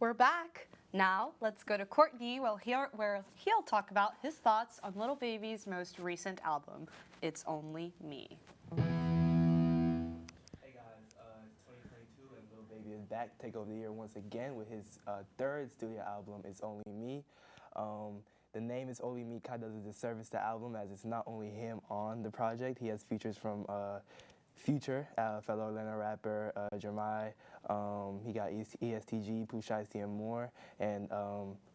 We're back. Now, let's go to Courtney where he'll talk about his thoughts on Lil Baby's most recent album, It's Only Me. Hey guys, it's 2022 and Lil Baby is back to take over the year once again with his third studio album, It's Only Me. The name It's Only Me kind of does a disservice to the album as it's not only him on the project. He has features from Future, fellow Atlanta rapper, Jermai. He got ESTG, Pooh Shiesty, and more. And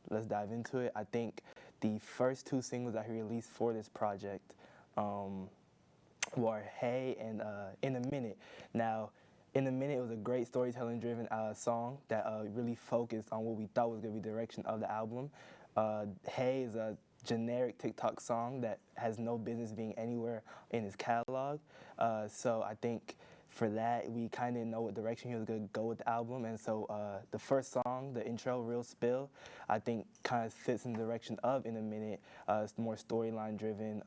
let's dive into it. I think the first two singles that he released for this project were Hey and In a Minute. Now, In a Minute was a great storytelling-driven song that really focused on what we thought was going to be the direction of the album. Hey is a generic TikTok song that has no business being anywhere in his catalog. So I think for that, we kind of know what direction he was going to go with the album. And so the first song, the intro, Real Spill, I think kind of fits in the direction of In a Minute. It's more storyline driven,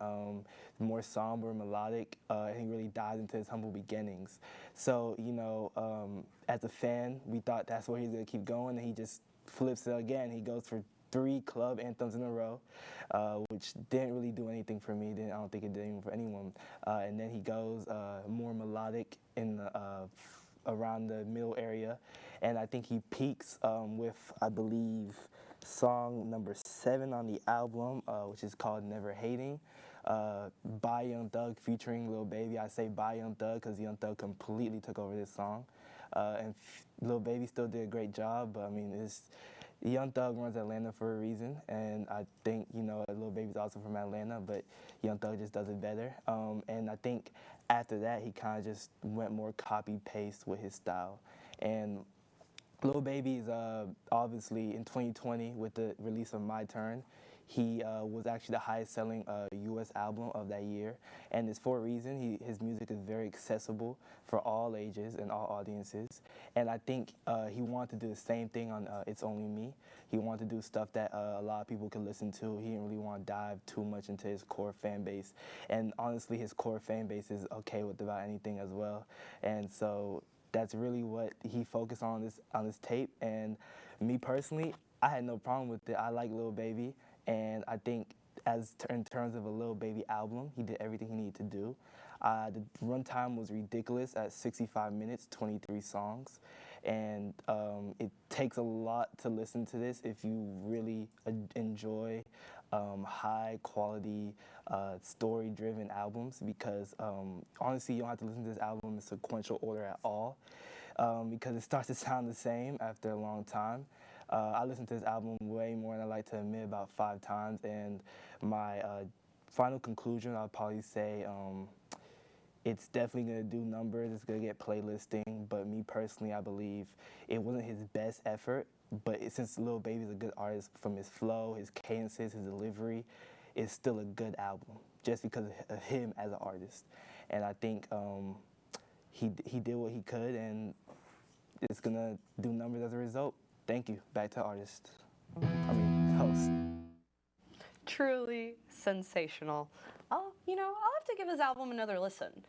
more somber, melodic, and he really dives into his humble beginnings. So, you know, as a fan, we thought that's where he's going to keep going, and he just flips it again. He goes for 3 club anthems in a row, which didn't really do anything for me. I don't think it did even for anyone. And then he goes more melodic in the, around the middle area, and I think he peaks with, I believe, song number 7 on the album, which is called Never Hating. By Young Thug featuring Lil Baby. I say by Young Thug because Young Thug completely took over this song. And Lil Baby still did a great job, but I mean, Young Thug runs Atlanta for a reason, and I think, you know, Lil Baby's also from Atlanta, but Young Thug just does it better. And I think after that, he kind of just went more copy-paste with his style. And Lil Baby is obviously in 2020 with the release of My Turn. He was actually the highest selling U.S. album of that year, and it's for a reason. His music is very accessible for all ages and all audiences, and I think he wanted to do the same thing on It's Only Me. He wanted to do stuff that a lot of people could listen to. He didn't really want to dive too much into his core fan base, and honestly, his core fan base is okay with about anything as well, and so that's really what he focused on this tape. And me personally, I had no problem with it. I like Lil Baby, and I think in terms of a Lil Baby album, he did everything he needed to do. The runtime was ridiculous at 65 minutes, 23 songs, and it takes a lot to listen to this if you really enjoy high quality story-driven albums, because honestly, you don't have to listen to this album in sequential order at all, because it starts to sound the same after a long time. I listened to this album way more than I like to admit, about 5 times, and my final conclusion, I'll probably say it's definitely going to do numbers, it's going to get playlisting, but me personally, I believe it wasn't his best effort, but since Lil Baby's a good artist, from his flow, his cadences, his delivery, it's still a good album, just because of him as an artist. And I think he did what he could, and it's going to do numbers as a result. Thank you. Back to artist. Host. Truly sensational. I'll have to give his album another listen.